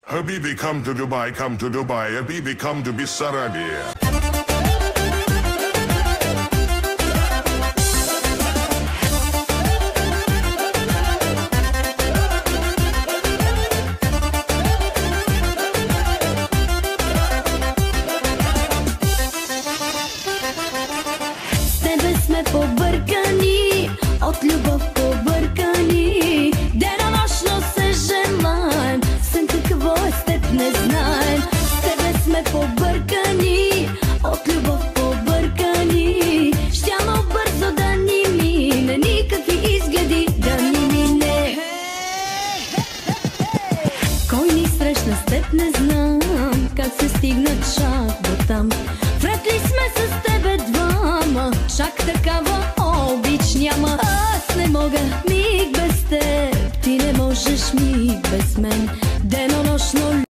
Habibi, come to Dubai, come to Dubai. Habibi, come to Bissarabia. С тебе сме побъркани, от любов побъркани. Денонощно се желаем, сън какво е с теб не знаем. С тебе сме побъркани, от любов побъркани. Щяло бързо да ни мине, никакви изгледи да ни мине. Кой ни срещна с теб не знам, как се стигна чак до там. Вред ли сме с тебе двама, чак такава обич няма. Аз не мога миг без теб, ти не можеш миг без мен. Денонощно